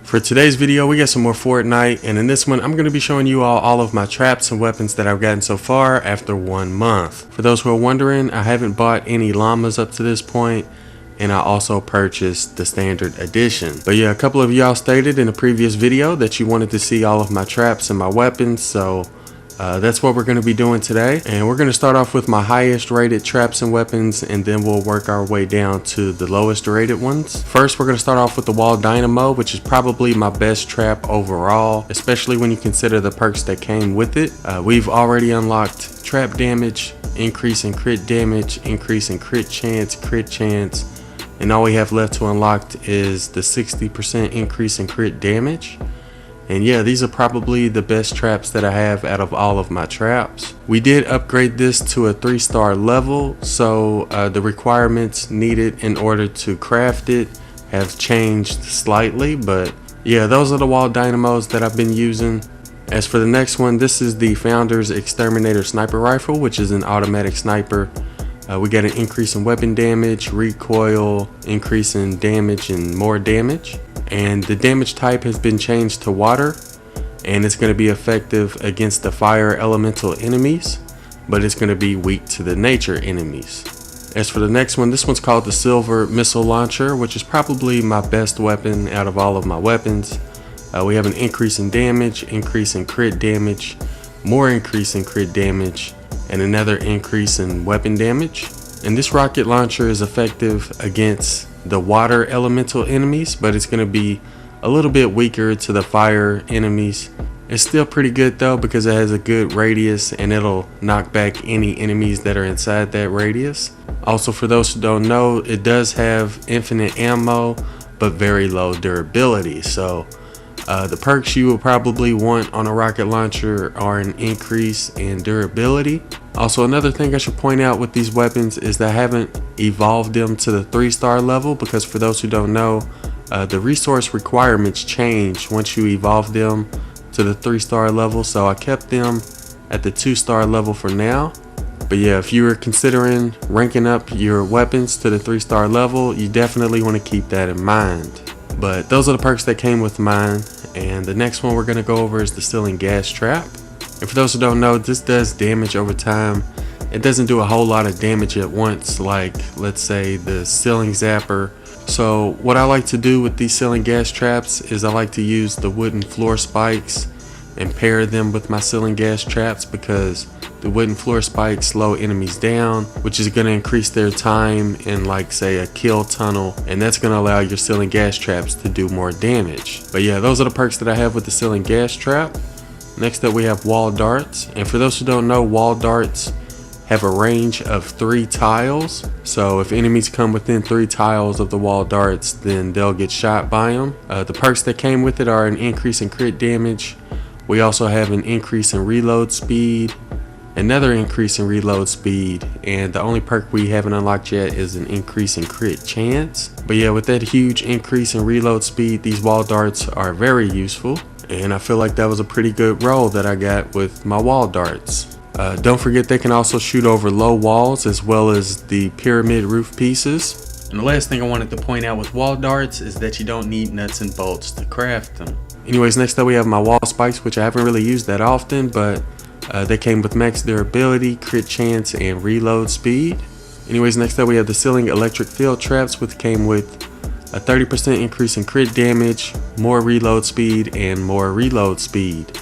For today's video, we got some more Fortnite, and in this one, I'm going to be showing you all of my traps and weapons that I've gotten so far after 1 month. For those who are wondering, I haven't bought any llamas up to this point, and I also purchased the standard edition. But yeah, a couple of y'all stated in a previous video that you wanted to see all of my traps and my weapons, so that's what we're going to be doing today. And we're going to start off with my highest rated traps and weapons, and then we'll work our way down to the lowest rated ones. First, we're going to start off with the wall Dynamo, which is probably my best trap overall, especially when you consider the perks that came with it. We've already unlocked trap damage, increase in crit damage, increase in crit chance, and all we have left to unlock is the 60% increase in crit damage. And yeah, these are probably the best traps that I have out of all of my traps. We did upgrade this to a 3-star level, so the requirements needed in order to craft it have changed slightly, but yeah, those are the wall dynamos that I've been using. As for the next one, this is the Founder's Exterminator sniper rifle, which is an automatic sniper. We got an increase in weapon damage, recoil, increase in damage, and more damage. And the damage type has been changed to water, and it's going to be effective against the fire elemental enemies, but it's going to be weak to the nature enemies. As for the next one, this one's called the Silver Missile Launcher, which is probably my best weapon out of all of my weapons. We have an increase in damage, increase in crit damage, more increase in crit damage, and another increase in weapon damage. And this rocket launcher is effective against the water elemental enemies, but it's going to be a little bit weaker to the fire enemies. It's still pretty good though, because it has a good radius and it'll knock back any enemies that are inside that radius. Also, for those who don't know, it does have infinite ammo but very low durability, so the perks you will probably want on a rocket launcher are an increase in durability. Also, another thing I should point out with these weapons is that I haven't evolved them to the 3-star level, because for those who don't know, the resource requirements change once you evolve them to the 3-star level, so I kept them at the 2-star level for now. But yeah, if you were considering ranking up your weapons to the 3-star level, you definitely want to keep that in mind. But those are the perks that came with mine. And the next one we're going to go over is the Ceiling Gas Trap. And for those who don't know, this does damage over time. It doesn't do a whole lot of damage at once, like let's say the Ceiling Zapper. So what I like to do with these ceiling gas traps is I like to use the wooden floor spikes and pair them with my ceiling gas traps, because the wooden floor spikes slow enemies down, which is going to increase their time in, like, say, a kill tunnel, and that's going to allow your ceiling gas traps to do more damage. But yeah, those are the perks that I have with the ceiling gas trap. Next up, we have wall darts, and for those who don't know, wall darts have a range of 3 tiles, so if enemies come within 3 tiles of the wall darts, then they'll get shot by them. The perks that came with it are an increase in crit damage. We also have an increase in reload speed, another increase in reload speed, and the only perk we haven't unlocked yet is an increase in crit chance. But yeah, with that huge increase in reload speed, these wall darts are very useful, and I feel like that was a pretty good roll that I got with my wall darts. Don't forget, they can also shoot over low walls as well as the pyramid roof pieces. And the last thing I wanted to point out with wall darts is that you don't need nuts and bolts to craft them. Anyways, next up we have my wall spikes, which I haven't really used that often, but they came with max durability, crit chance, and reload speed. Anyways, next up we have the ceiling electric field traps, which came with a 30% increase in crit damage, more reload speed, and more reload speed.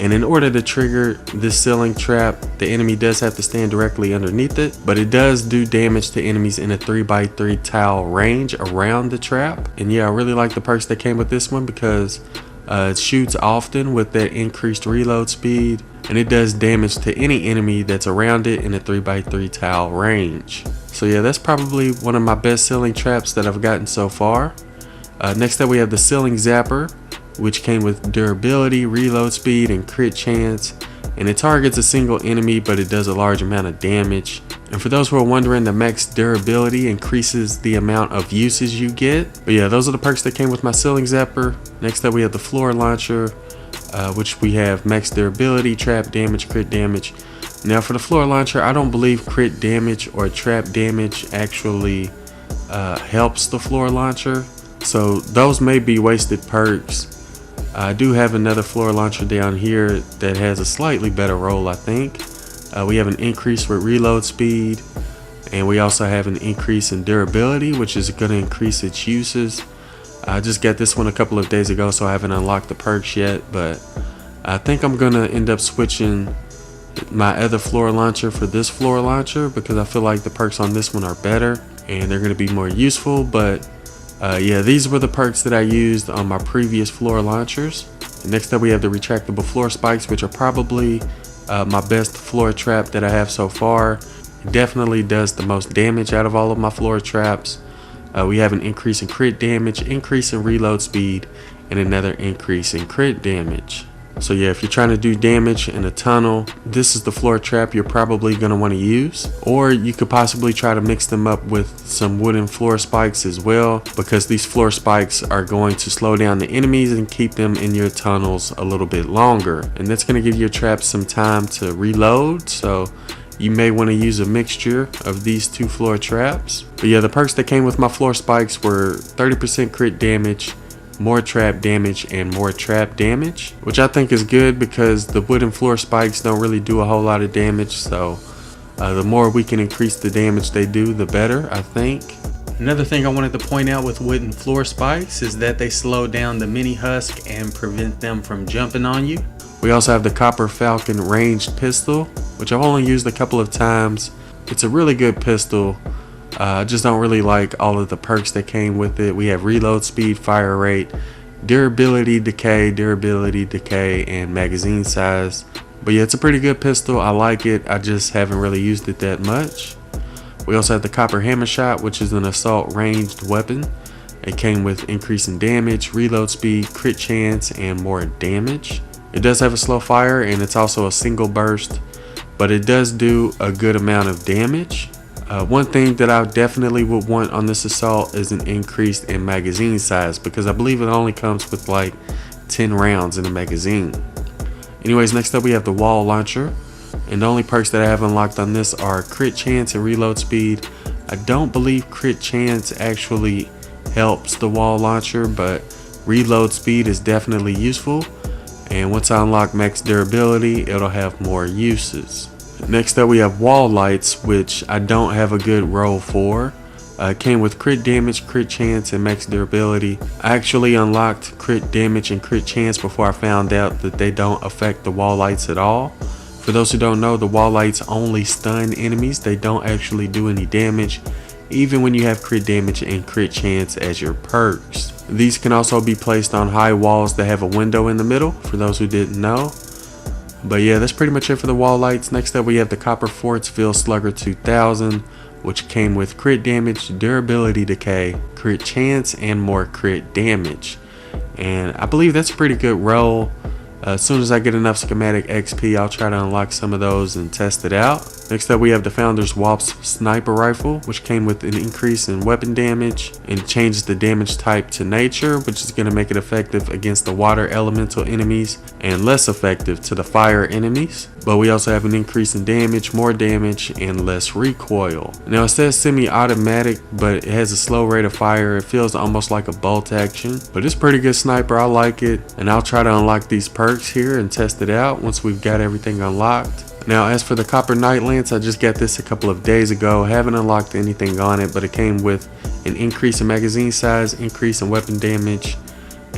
And in order to trigger this ceiling trap, the enemy does have to stand directly underneath it, but it does do damage to enemies in a 3x3 tile range around the trap. And yeah, I really like the perks that came with this one, because it shoots often with that increased reload speed, and it does damage to any enemy that's around it in a 3x3 tile range. So yeah, that's probably one of my best ceiling traps that I've gotten so far. Next up we have the Ceiling Zapper, which came with durability, reload speed, and crit chance, and it targets a single enemy, but it does a large amount of damage. And for those who are wondering, the max durability increases the amount of uses you get. But yeah, those are the perks that came with my Ceiling Zapper. Next up we have the Floor Launcher, which we have max durability, trap damage, crit damage. Now for the Floor Launcher, I don't believe crit damage or trap damage actually helps the Floor Launcher. So those may be wasted perks. I do have another floor launcher down here that has a slightly better roll, I think. We have an increase with reload speed, and we also have an increase in durability, which is going to increase its uses. I just got this one a couple of days ago, so I haven't unlocked the perks yet, but I think I'm going to end up switching my other floor launcher for this floor launcher because I feel like the perks on this one are better and they're going to be more useful. But yeah, these were the perks that I used on my previous floor launchers. And next up we have the retractable floor spikes, which are probably my best floor trap that I have so far. It definitely does the most damage out of all of my floor traps. We have an increase in crit damage, increase in reload speed, and another increase in crit damage. So yeah, if you're trying to do damage in a tunnel, this is the floor trap you're probably going to want to use. Or you could possibly try to mix them up with some wooden floor spikes as well, because these floor spikes are going to slow down the enemies and keep them in your tunnels a little bit longer. And that's going to give your traps some time to reload. So you may want to use a mixture of these two floor traps. But yeah, the perks that came with my floor spikes were 30% crit damage, more trap damage, and more trap damage, which I think is good because the wooden floor spikes don't really do a whole lot of damage. So the more we can increase the damage they do, the better, I think. Another thing I wanted to point out with wooden floor spikes is that they slow down the mini husk and prevent them from jumping on you. We also have the copper Falcon ranged pistol, which I've only used a couple of times. It's a really good pistol. I just don't really like all of the perks that came with it. We have reload speed, fire rate, durability decay, and magazine size. But yeah, it's a pretty good pistol. I like it. I just haven't really used it that much. We also have the copper hammer shot, which is an assault ranged weapon. It came with increase in damage, reload speed, crit chance, and more damage. It does have a slow fire, and it's also a single burst, but it does do a good amount of damage. One thing that I definitely would want on this assault is an increase in magazine size, because I believe it only comes with like 10 rounds in a magazine. Anyways, next up we have the wall launcher, and the only perks that I have unlocked on this are crit chance and reload speed. I don't believe crit chance actually helps the wall launcher, but reload speed is definitely useful, and once I unlock max durability, it'll have more uses. Next up we have wall lights, which I don't have a good roll for. It came with crit damage, crit chance, and max durability. I actually unlocked crit damage and crit chance before I found out that they don't affect the wall lights at all. For those who don't know, the wall lights only stun enemies. They don't actually do any damage, even when you have crit damage and crit chance as your perks. These can also be placed on high walls that have a window in the middle, for those who didn't know. But yeah, that's pretty much it for the wall lights. Next up we have the copper Fortsville Slugger 2000, which came with crit damage, durability decay, crit chance, and more crit damage. And I believe that's a pretty good roll. As soon as I get enough schematic XP, I'll try to unlock some of those and test it out. Next up we have the Founder's Wasp Sniper Rifle, which came with an increase in weapon damage and changes the damage type to nature, which is going to make it effective against the water elemental enemies and less effective to the fire enemies. But we also have an increase in damage, more damage, and less recoil. Now it says semi-automatic, but it has a slow rate of fire. It feels almost like a bolt action, but it's pretty good sniper. I like it, and I'll try to unlock these perks here and test it out once we've got everything unlocked. Now as for the copper night lance, I just got this a couple of days ago. Haven't unlocked anything on it, but it came with an increase in magazine size, increase in weapon damage,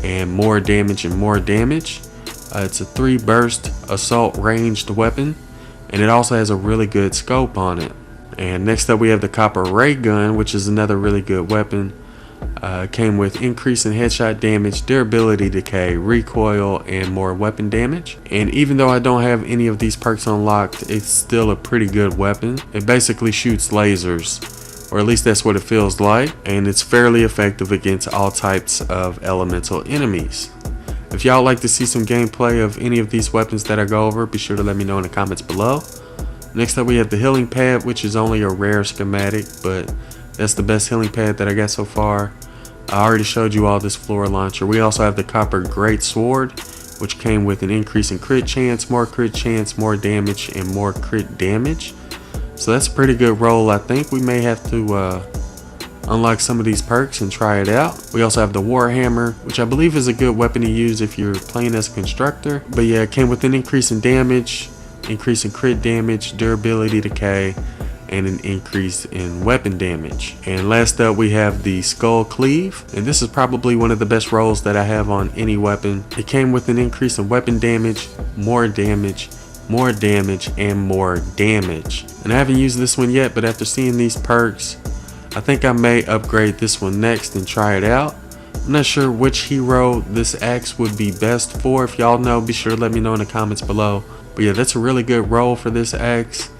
and more damage and more damage. It's a 3 burst assault ranged weapon, and it also has a really good scope on it. And next up we have the copper Raygun, which is another really good weapon. Came with increase in headshot damage, durability decay, recoil, and more weapon damage. And even though I don't have any of these perks unlocked, it's still a pretty good weapon. It basically shoots lasers, or at least that's what it feels like, and it's fairly effective against all types of elemental enemies. If y'all like to see some gameplay of any of these weapons that I go over, be sure to let me know in the comments below. Next up we have the healing pad, which is only a rare schematic, but that's the best healing pad that I got so far. I already showed you all this floor launcher. We also have the copper great sword, which came with an increase in crit chance, more damage, and more crit damage. So that's a pretty good roll. I think we may have to unlock some of these perks and try it out. We also have the Warhammer, which I believe is a good weapon to use if you're playing as a constructor. But yeah, it came with an increase in damage, increase in crit damage, durability decay, and an increase in weapon damage. And last up we have the Skull Cleave, and this is probably one of the best rolls that I have on any weapon. It came with an increase in weapon damage, more damage, more damage, and more damage. And I haven't used this one yet, but after seeing these perks, I think I may upgrade this one next and try it out. I'm not sure which hero this axe would be best for. If y'all know, be sure to let me know in the comments below. But yeah, that's a really good roll for this axe,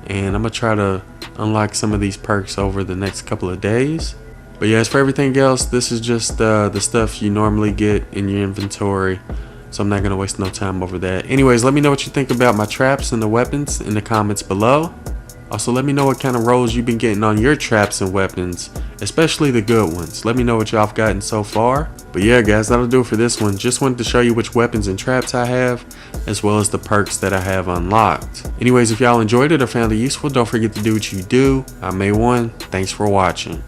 and I'm gonna try to unlock some of these perks over the next couple of days. But yeah, as for everything else, this is just the stuff you normally get in your inventory, so I'm not gonna waste no time over that. Anyways, let me know what you think about my traps and the weapons in the comments below. Also, let me know what kind of rolls you've been getting on your traps and weapons, especially the good ones. Let me know what y'all have gotten so far. But yeah guys, that'll do it for this one. Just wanted to show you which weapons and traps I have, as well as the perks that I have unlocked. Anyways, if y'all enjoyed it or found it useful, don't forget to do what you do. I'm A1. Thanks for watching.